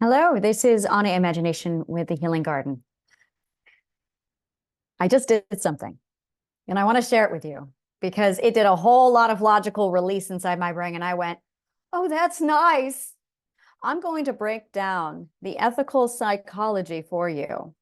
Hello, this is Anna Imagination with the Healing Garden. I just did something and I want to share it with you because it did a whole lot of logical release inside my brain. And I went, oh, that's nice. I'm going to break down the ethical psychology for you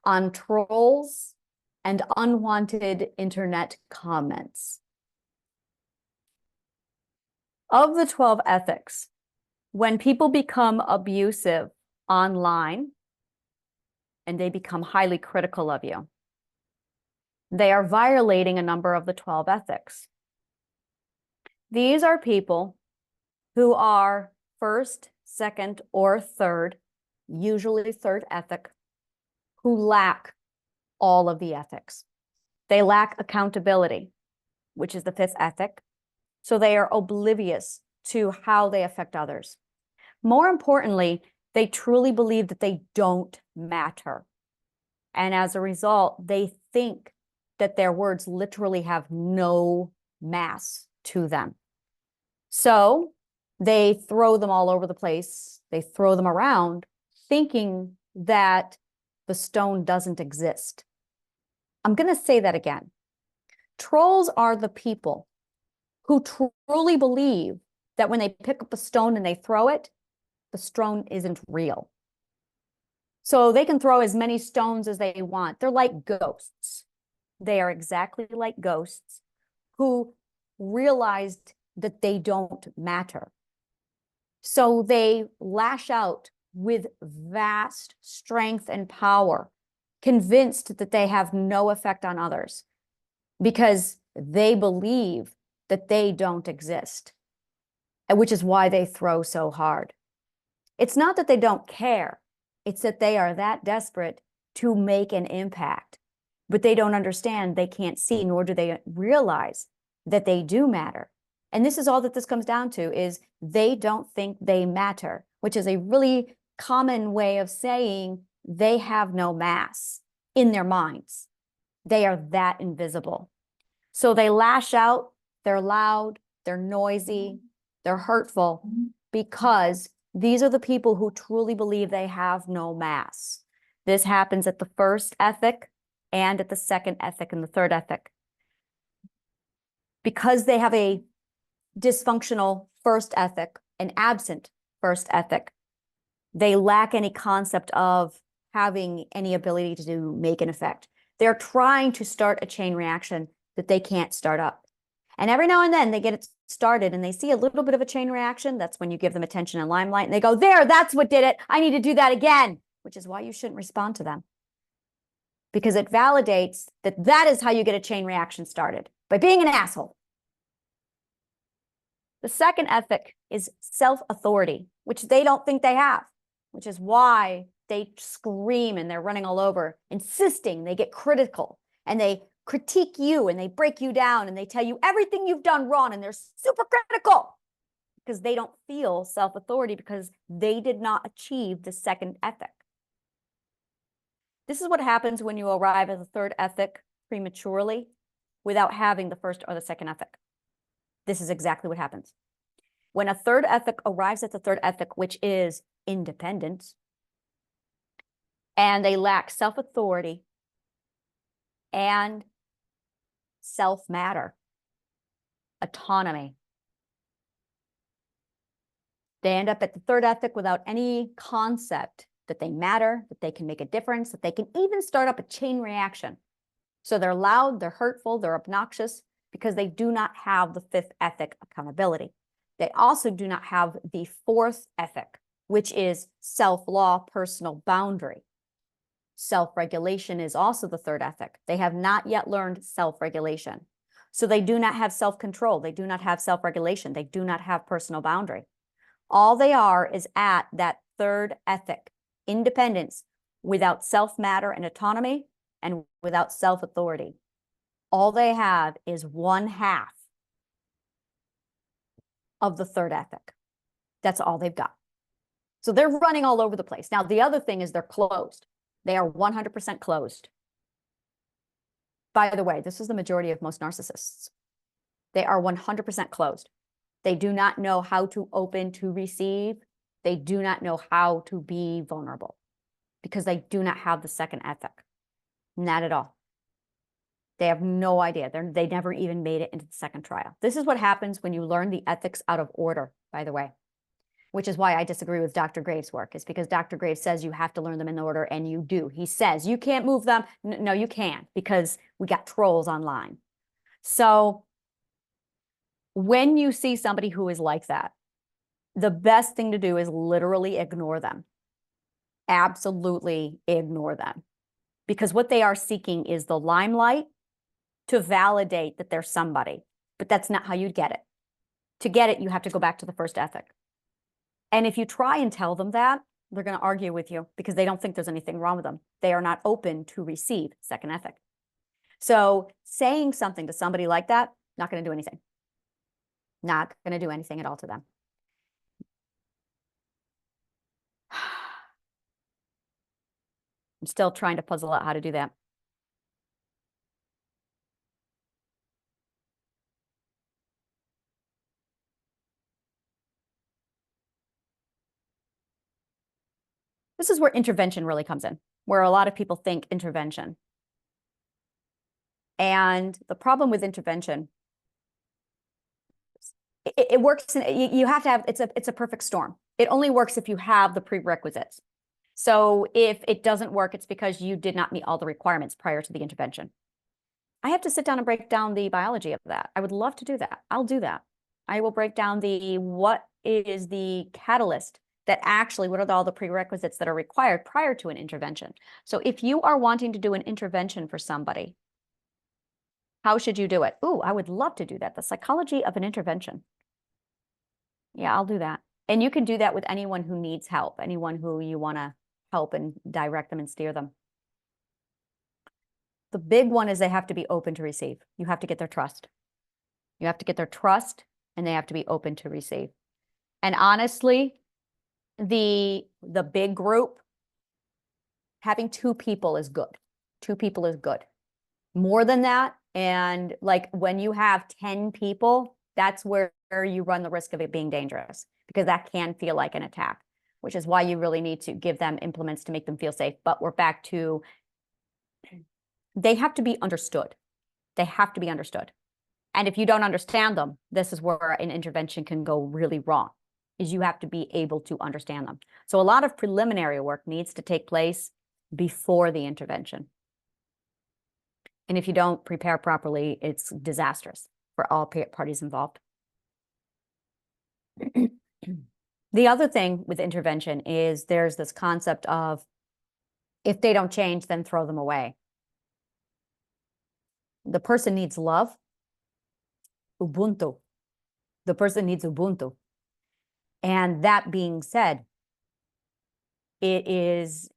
on trolls and unwanted internet comments. Of the 12 ethics, when people become abusive online and they become highly critical of you, they are violating a number of the 12 ethics. These are people who are first, second, or third, usually third ethic, who lack all of the ethics. They lack accountability, which is the fifth ethic. So they are oblivious to how they affect others. More importantly, they truly believe that they don't matter. And as a result, they think that their words literally have no mass to them. So they throw them all over the place. They throw them around, thinking that the stone doesn't exist. I'm going to say that again. Trolls are the people who truly believe that when they pick up a stone and they throw it, the stone isn't real. So they can throw as many stones as they want. They're like ghosts. They are exactly like ghosts who realized that they don't matter. So they lash out with vast strength and power, convinced that they have no effect on others because they believe that they don't exist, which is why they throw so hard. It's not that they don't care. It's that they are that desperate to make an impact, but they don't understand, they can't see, nor do they realize that they do matter. And this is all that this comes down to, is they don't think they matter, which is a really common way of saying they have no mass in their minds. They are that invisible. So they lash out, they're loud, they're noisy, they're hurtful, because these are the people who truly believe they have no mass. This happens at the first ethic and at the second ethic and the third ethic. Because they have a dysfunctional first ethic, an absent first ethic, they lack any concept of having any ability to make an effect. They're trying to start a chain reaction that they can't start up. And every now and then they get it started and they see a little bit of a chain reaction. That's when you give them attention and limelight and they go, there, that's what did it. I need to do that again, which is why you shouldn't respond to them. Because it validates that that is how you get a chain reaction started, by being an asshole. The second ethic is self-authority, which they don't think they have, which is why they scream and they're running all over, insisting, they get critical and they critique you and they break you down and they tell you everything you've done wrong and they're super critical because they don't feel self-authority because they did not achieve the second ethic. This is what happens when you arrive at the third ethic prematurely without having the first or the second ethic. This is exactly what happens. When a third ethic arrives at the third ethic, which is independence, and they lack self-authority and self-matter, autonomy, they end up at the third ethic without any concept that they matter, that they can make a difference, that they can even start up a chain reaction. So they're loud, they're hurtful, they're obnoxious, because they do not have the fifth ethic, accountability. They also do not have the fourth ethic, which is self-law, personal boundary. Self-regulation is also the third ethic. They have not yet learned self-regulation. So they do not have self-control. They do not have self-regulation. They do not have personal boundary. All they are is at that third ethic, independence, without self-matter and autonomy, and without self-authority. All they have is one half of the third ethic. That's all they've got. So they're running all over the place. Now, the other thing is they're closed. They are 100% closed. By the way, this is the majority of most narcissists. They are 100% closed. They do not know how to open to receive. They do not know how to be vulnerable because they do not have the second ethic. Not at all. They have no idea. They never even made it into the second trial. This is what happens when you learn the ethics out of order, by the way, which is why I disagree with Dr. Graves' work. It's because Dr. Graves says you have to learn them in order, and you do. He says you can't move them. No, you can't, because we got trolls online. So when you see somebody who is like that, the best thing to do is literally ignore them. Absolutely ignore them. Because what they are seeking is the limelight to validate that they're somebody. But that's not how you get it. To get it, you have to go back to the first ethic. And if you try and tell them that, they're going to argue with you because they don't think there's anything wrong with them. They are not open to receive second ethic. So saying something to somebody like that, not going to do anything. Not going to do anything at all to them. I'm still trying to puzzle out how to do that. This is where intervention really comes in, where a lot of people think intervention. And the problem with intervention, it works. You have to have, it's a perfect storm. It only works if you have the prerequisites. So if it doesn't work, it's because you did not meet all the requirements prior to the intervention. I have to sit down and break down the biology of that. I would love to do that. I'll do that. I will break down what is the catalyst that actually, what are all the prerequisites that are required prior to an intervention. So if you are wanting to do an intervention for somebody, how should you do it? Ooh, I would love to do that. The psychology of an intervention. Yeah, I'll do that. And you can do that with anyone who needs help, anyone who you want to help and direct them and steer them. The big one is they have to be open to receive. You have to get their trust. You have to get their trust, and they have to be open to receive. And honestly, the big group, having 2 people is good. 2 people is good. More than that, and like when you have 10 people, that's where you run the risk of it being dangerous, because that can feel like an attack, which is why you really need to give them implements to make them feel safe. But we're back to, they have to be understood. They have to be understood. And if you don't understand them, this is where an intervention can go really wrong, is you have to be able to understand them. So a lot of preliminary work needs to take place before the intervention. And if you don't prepare properly, it's disastrous for all parties involved. The other thing with intervention is there's this concept of, if they don't change, then throw them away. The person needs love, Ubuntu. The person needs Ubuntu. And that being said, it's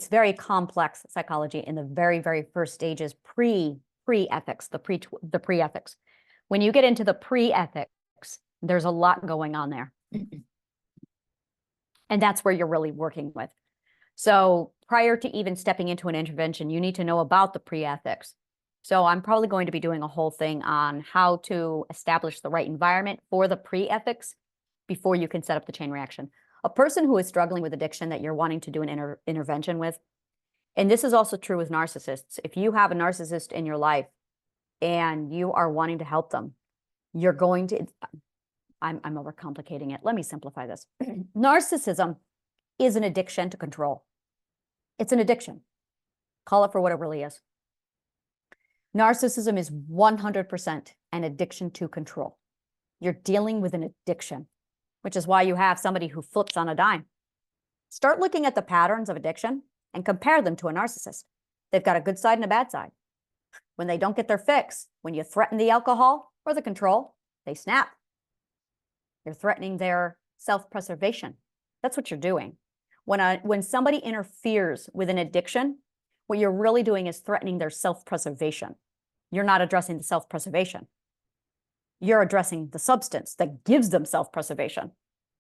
very complex psychology in the very, very first stages, pre-ethics, the pre-ethics. When you get into the pre-ethics, there's a lot going on there. And that's where you're really working with. So prior to even stepping into an intervention, you need to know about the pre-ethics. So I'm probably going to be doing a whole thing on how to establish the right environment for the pre-ethics before you can set up the chain reaction. A person who is struggling with addiction that you're wanting to do an intervention with, and this is also true with narcissists. If you have a narcissist in your life and you are wanting to help them, you're going to, I'm overcomplicating it. Let me simplify this. Narcissism is an addiction to control. It's an addiction. Call it for what it really is. Narcissism is 100% an addiction to control. You're dealing with an addiction, which is why you have somebody who flips on a dime. Start looking at the patterns of addiction and compare them to a narcissist. They've got a good side and a bad side. When they don't get their fix, when you threaten the alcohol or the control, they snap. You're threatening their self-preservation. That's what you're doing. When somebody interferes with an addiction, what you're really doing is threatening their self-preservation. You're not addressing the self-preservation. You're addressing the substance that gives them self-preservation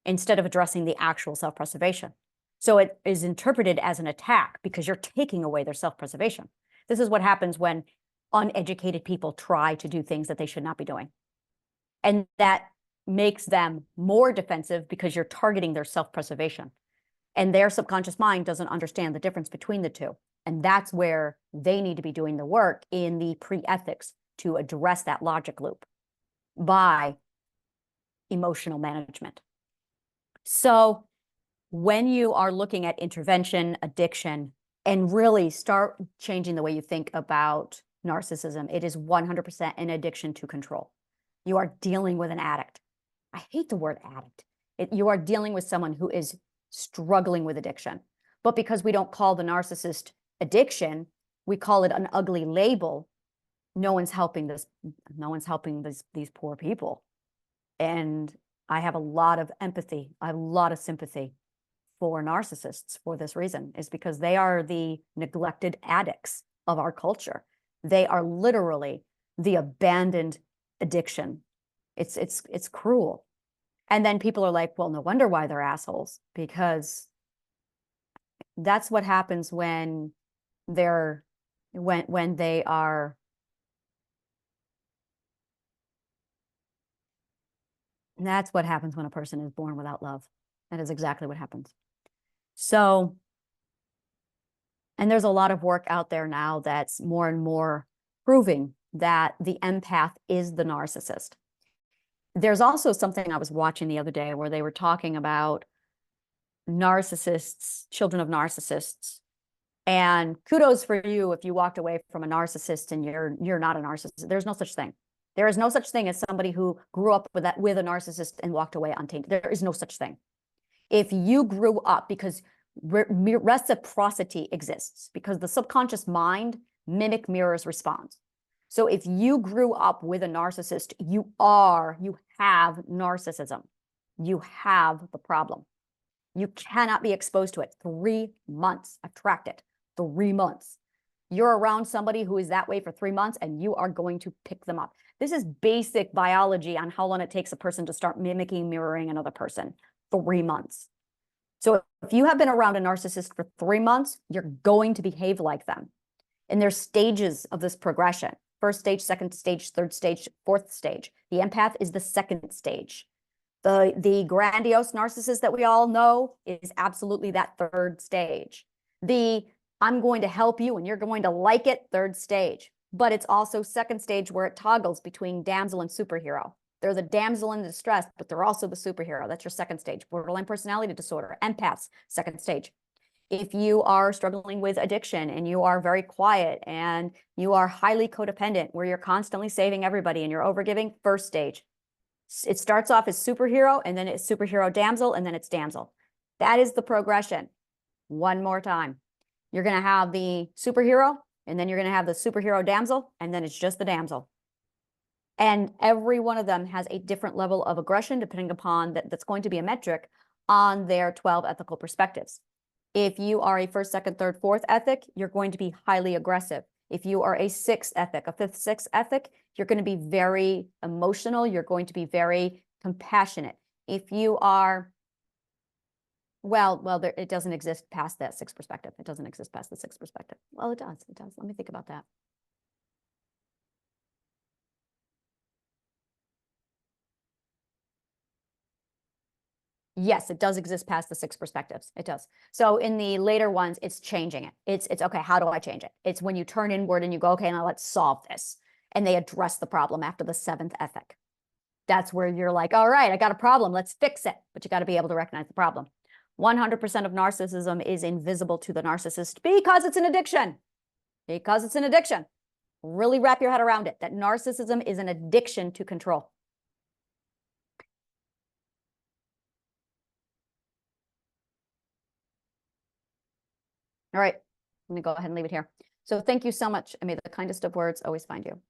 instead of addressing the actual self-preservation. So it is interpreted as an attack because you're taking away their self-preservation. This is what happens when uneducated people try to do things that they should not be doing. And that makes them more defensive because you're targeting their self-preservation. And their subconscious mind doesn't understand the difference between the two. And that's where they need to be doing the work in the pre-ethics to address that logic loop by emotional management. So when you are looking at intervention, addiction, and really start changing the way you think about narcissism, it is 100% an addiction to control. You are dealing with an addict. I hate the word addict. You are dealing with someone who is struggling with addiction. But because we don't call the narcissist addiction, we call it an ugly label. No one's helping these poor people. And I have a lot of empathy. I have a lot of sympathy for narcissists for this reason, is because they are the neglected addicts of our culture. They are literally the abandoned addiction. It's cruel. And then people are like, well, no wonder why they're assholes, because that's what happens when they are. That's what happens when a person is born without love. That is exactly what happens. So, and there's a lot of work out there now that's more and more proving that the empath is the narcissist. There's also something I was watching the other day where they were talking about narcissists, children of narcissists. And kudos for you if you walked away from a narcissist and you're not a narcissist. There's no such thing. There is no such thing as somebody who grew up with a narcissist and walked away untainted. There is no such thing. If you grew up, because reciprocity exists, because the subconscious mind mirrors response. So if you grew up with a narcissist, you have narcissism. You have the problem. You cannot be exposed to it. 3 months. I've tracked it. 3 months. You're around somebody who is that way for 3 months, and you are going to pick them up. This is basic biology on how long it takes a person to start mirroring another person. 3 months. So if you have been around a narcissist for 3 months, you're going to behave like them. And there's stages of this progression. First stage, second stage, third stage, fourth stage. The empath is the second stage. The grandiose narcissist that we all know is absolutely that third stage. The I'm going to help you and you're going to like it, third stage. But it's also second stage where it toggles between damsel and superhero. They're the damsel in distress, but they're also the superhero. That's your second stage. Borderline personality disorder, empaths, second stage. If you are struggling with addiction and you are very quiet and you are highly codependent, where you're constantly saving everybody and you're overgiving, first stage. It starts off as superhero, and then it's superhero damsel, and then it's damsel. That is the progression. One more time. You're going to have the superhero, and then you're going to have the superhero damsel, and then it's just the damsel. And every one of them has a different level of aggression, depending upon that's going to be a metric on their 12 ethical perspectives. If you are a first, second, third, fourth ethic, you're going to be highly aggressive. If you are a sixth ethic, a fifth, sixth ethic, you're going to be very emotional. You're going to be very compassionate. If you are, it doesn't exist past that sixth perspective. It doesn't exist past the sixth perspective. Well, it does. It does. Let me think about that. Yes, it does exist past the six perspectives. It does. So in the later ones, it's changing it. It's okay, how do I change it? It's when you turn inward and you go, okay, now let's solve this. And they address the problem after the seventh ethic. That's where you're like, all right, I got a problem. Let's fix it. But you got to be able to recognize the problem. 100% of narcissism is invisible to the narcissist because it's an addiction. Because it's an addiction. Really wrap your head around it, that narcissism is an addiction to control. All right, let me go ahead and leave it here. So thank you so much. I may the kindest of words always find you.